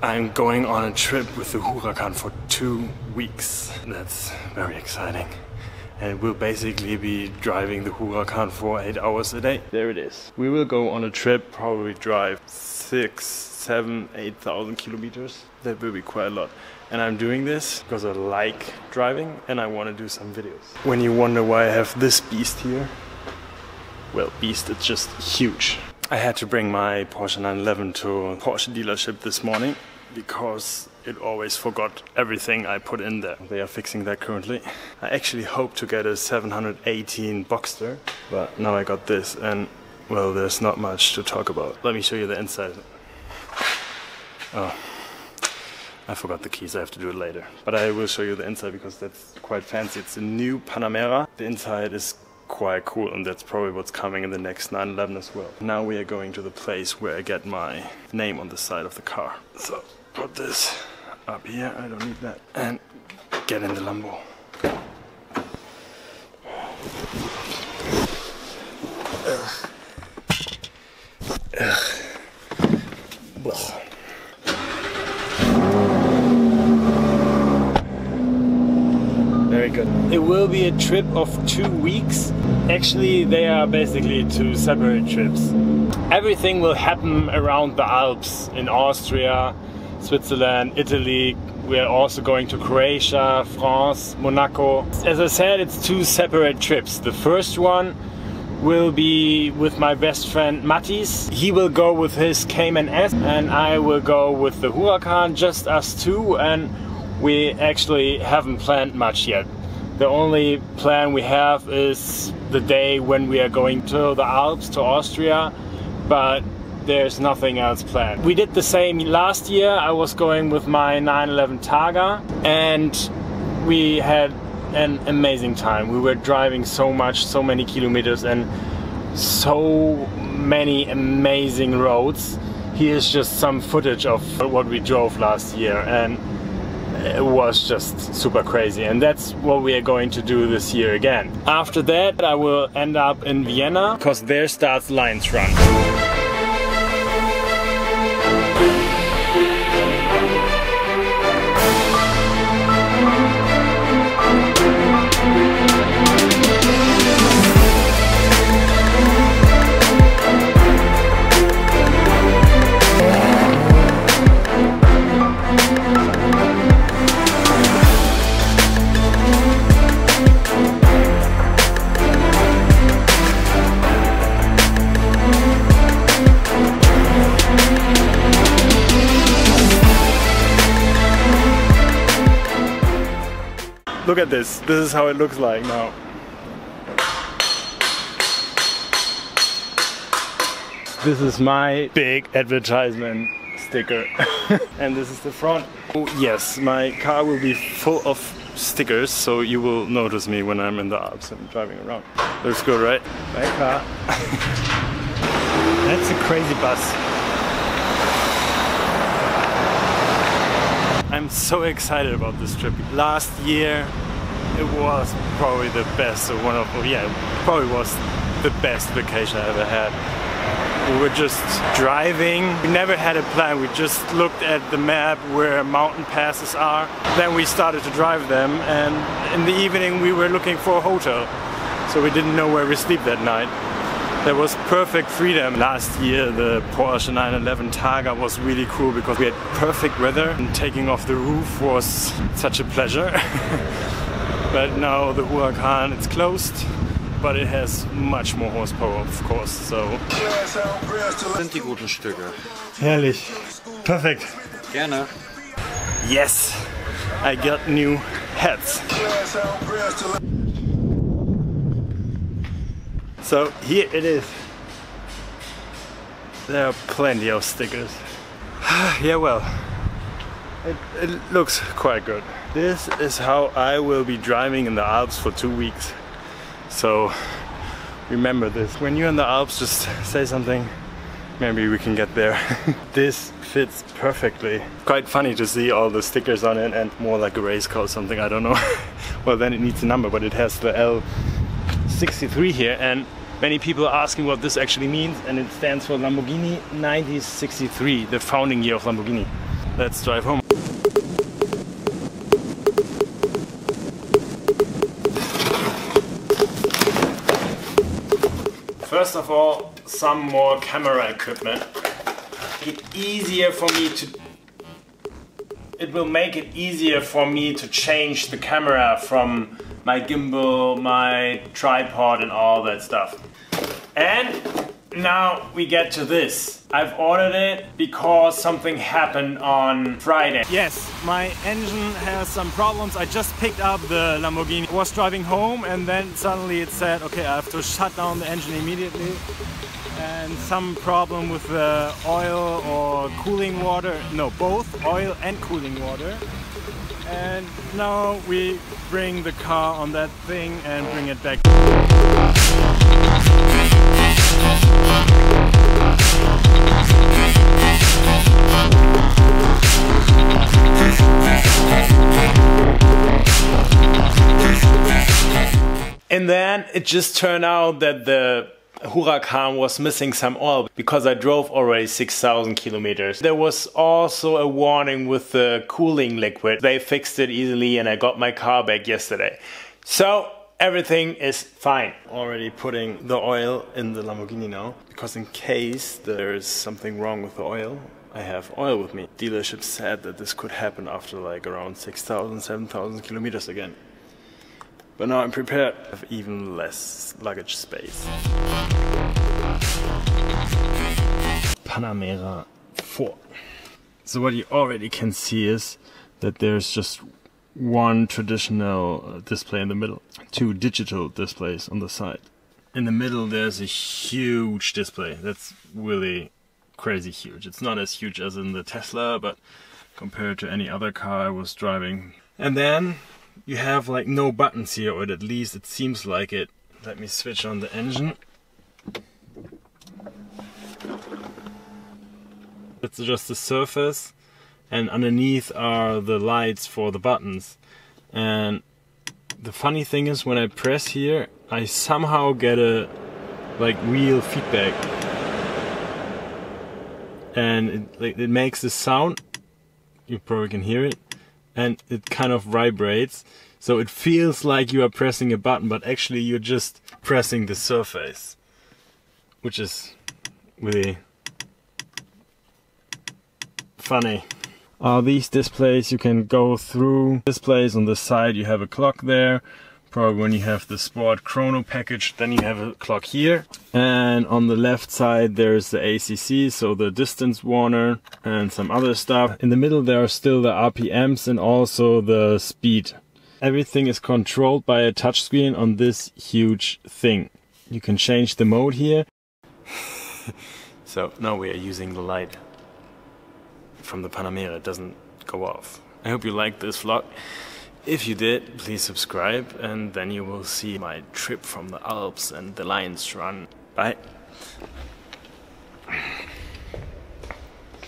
I'm going on a trip with the Huracan for 2 weeks. That's very exciting. And we'll basically be driving the Huracan for 8 hours a day. There it is. We will go on a trip, probably drive 6, 7, 8,000 kilometers. That will be quite a lot. And I'm doing this because I like driving and I want to do some videos. When you wonder why I have this beast here, well, beast, it's just huge. I had to bring my Porsche 911 to a Porsche dealership this morning because it always forgot everything I put in there. They are fixing that currently. I actually hoped to get a 718 Boxster, but now I got this and, well, there's not much to talk about. Let me show you the inside. Oh, I forgot the keys, I have to do it later. But I will show you the inside because that's quite fancy. It's a new Panamera. The inside is quite cool and that's probably what's coming in the next 911 as well. Now we are going to the place where I get my name on the side of the car. So put this up here, I don't need that, and get in the Lambo. Very good. It will be a trip of 2 weeks. Actually, they are basically 2 separate trips. Everything will happen around the Alps in Austria, Switzerland, Italy. We are also going to Croatia, France, Monaco. As I said, it's 2 separate trips. The first one will be with my best friend Mattis. He will go with his Cayman S and I will go with the Huracan, just us 2, and we actually haven't planned much yet. The only plan we have is the day when we are going to the Alps, to Austria, but there's nothing else planned. We did the same last year. I was going with my 911 Targa and we had an amazing time. We were driving so much, so many kilometers and so many amazing roads. Here's just some footage of what we drove last year and it was just super crazy, and that's what we are going to do this year again. After that I will end up in Vienna because there starts Lions Run. Look at this. This is how it looks like now. This is my big advertisement sticker. And this is the front. Oh, yes, my car will be full of stickers, so you will notice me when I'm in the Alps and driving around. Looks good, right? My car. That's a crazy bus. I'm so excited about this trip. Last year it was probably the best, or one of, probably was the best vacation I ever had. We were just driving. We never had a plan. We just looked at the map where mountain passes are. Then we started to drive them, and in the evening we were looking for a hotel. So we didn't know where we sleep that night. There was perfect freedom. Last year the Porsche 911 Targa was really cool because we had perfect weather and taking off the roof was such a pleasure. But now the Huracan, it's closed, but it has much more horsepower, of course, so... Sind die guten Stücke. Herrlich. Perfect. Gerne. Yes! I got new hats. So here it is. There are plenty of stickers. Yeah, well, it looks quite good. This is how I will be driving in the Alps for 2 weeks. So remember this. When you're in the Alps, just say something. Maybe we can get there. This fits perfectly. Quite funny to see all the stickers on it and more like a race car or something, I don't know. Well, then it needs a number, but it has the L63 here, and many people are asking what this actually means, and it stands for Lamborghini 1963, the founding year of Lamborghini. let's drive home. First of all, some more camera equipment. It will make it easier for me to change the camera from my gimbal, my tripod and all that stuff. And now we get to this. I've ordered it because something happened on Friday. Yes, my engine has some problems. I just picked up the Lamborghini. I was driving home and then suddenly it said, okay, I have to shut down the engine immediately. And some problem with the oil or cooling water. No, both oil and cooling water. And now we bring the car on that thing and bring it back. And then it just turned out that the Huracan was missing some oil because I drove already 6,000 kilometers. There was also a warning with the cooling liquid. They fixed it easily and I got my car back yesterday. So everything is fine. Already putting the oil in the Lamborghini now because in case there is something wrong with the oil, I have oil with me. Dealership said that this could happen after like around 6,000, 7,000 kilometers again. But now I'm prepared. I have even less luggage space. Panamera 4. So what you already can see is that there's just one traditional display in the middle. 2 digital displays on the side. In the middle there's a huge display. That's really crazy huge. It's not as huge as in the Tesla, but compared to any other car I was driving. And then you have like no buttons here, or at least it seems like it. Let me switch on the engine. It's just the surface and underneath are the lights for the buttons. And the funny thing is when I press here, I somehow get a like real feedback. And it makes this sound, you probably can hear it. And it kind of vibrates, so it feels like you are pressing a button, but actually you're just pressing the surface, which is really funny. These displays, you can go through displays. On the side you have a clock there. Probably when you have the Sport Chrono package, then you have a clock here. And on the left side there's the ACC, so the distance warner and some other stuff. In the middle there are still the RPMs and also the speed. Everything is controlled by a touchscreen on this huge thing. You can change the mode here. So now we are using the light from the Panamera. It doesn't go off. I hope you liked this vlog. If you did, please subscribe and then you will see my trip from the Alps and the Lions run. Bye!